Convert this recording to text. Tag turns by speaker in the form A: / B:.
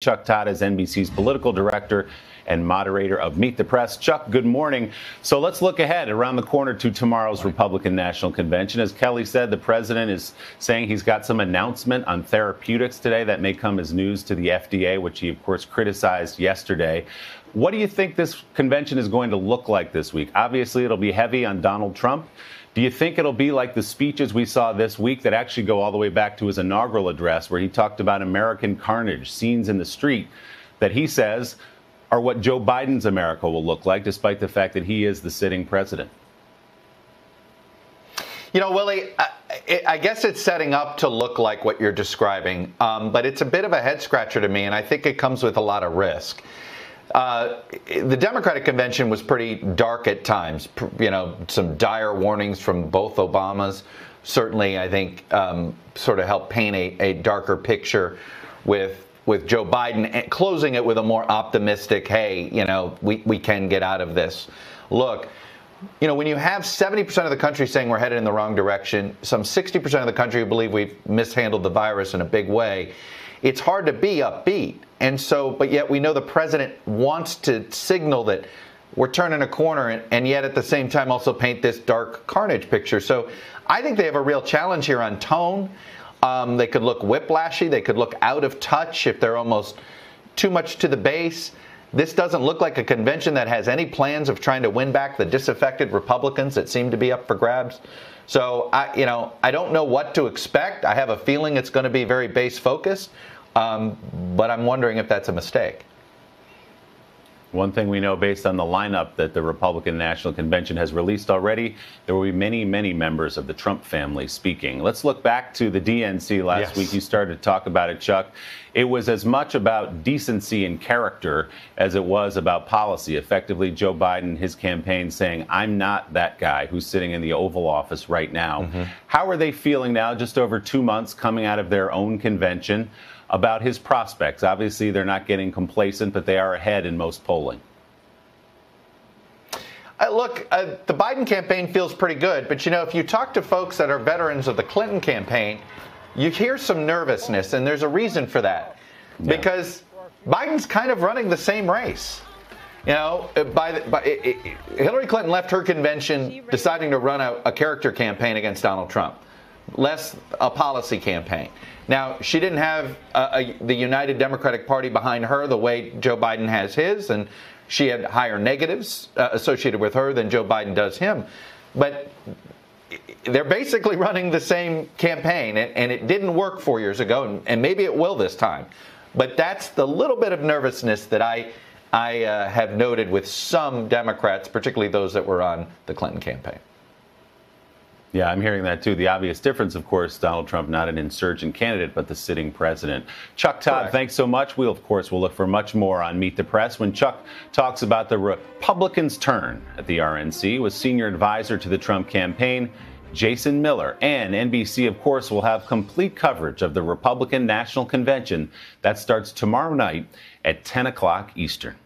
A: Chuck Todd is NBC's political director and moderator of Meet the Press. Chuck, good morning. So let's look ahead around the corner to tomorrow's Republican National Convention. As Kelly said, the president is saying he's got some announcement on therapeutics today that may come as news to the FDA, which he, of course, criticized yesterday. What do you think this convention is going to look like this week? Obviously, it'll be heavy on Donald Trump. Do you think it'll be like the speeches we saw this week that actually go all the way back to his inaugural address, where he talked about American carnage, scenes in the street, that he says are what Joe Biden's America will look like, despite the fact that he is the sitting president?
B: You know, Willie, I guess it's setting up to look like what you're describing, but it's a bit of a head scratcher to me, and I think it comes with a lot of risk. The Democratic convention was pretty dark at times, you know, some dire warnings from both Obamas. Certainly, I think, sort of helped paint a darker picture with Joe Biden, and closing it with a more optimistic, hey, you know, we can get out of this. Look, you know, when you have 70% of the country saying we're headed in the wrong direction, some 60% of the country who believe we've mishandled the virus in a big way, it's hard to be upbeat. And so, but yet we know the president wants to signal that we're turning a corner, and yet at the same time also paint this dark carnage picture. So I think they have a real challenge here on tone. They could look whiplashy. They could look out of touch if they're almost too much to the base. This doesn't look like a convention that has any plans of trying to win back the disaffected Republicans that seem to be up for grabs. So, I don't know what to expect. I have a feeling it's going to be very base focused, but I'm wondering if that's a mistake.
A: One thing we know based on the lineup that the Republican National Convention has released already, there will be many, many members of the Trump family speaking. Let's look back to the DNC last week. You started to talk about it, Chuck. It was as much about decency and character as it was about policy. Effectively, Joe Biden, his campaign saying, I'm not that guy who's sitting in the Oval Office right now. Mm-hmm. How are they feeling now, just over 2 months coming out of their own convention, about his prospects? Obviously, they're not getting complacent, but they are ahead in most polling.
B: Look, the Biden campaign feels pretty good, but, you know, if you talk to folks that are veterans of the Clinton campaign, you hear some nervousness, and there's a reason for that. Yeah. Because Biden's kind of running the same race. You know, Hillary Clinton left her convention deciding to run a character campaign against Donald Trump, less a policy campaign. Now, she didn't have the United Democratic Party behind her the way Joe Biden has his, and she had higher negatives associated with her than Joe Biden does him. But they're basically running the same campaign, and it didn't work 4 years ago, and maybe it will this time. But that's the little bit of nervousness that I have noted with some Democrats, particularly those that were on the Clinton campaign.
A: Yeah, I'm hearing that, too. The obvious difference, of course, Donald Trump, not an insurgent candidate, but the sitting president. Chuck Todd, correct. Thanks so much. We'll, of course, we'll look for much more on Meet the Press when Chuck talks about the Republicans' turn at the RNC with senior advisor to the Trump campaign, Jason Miller. And NBC, of course, will have complete coverage of the Republican National Convention. That starts tomorrow night at 10 o'clock Eastern.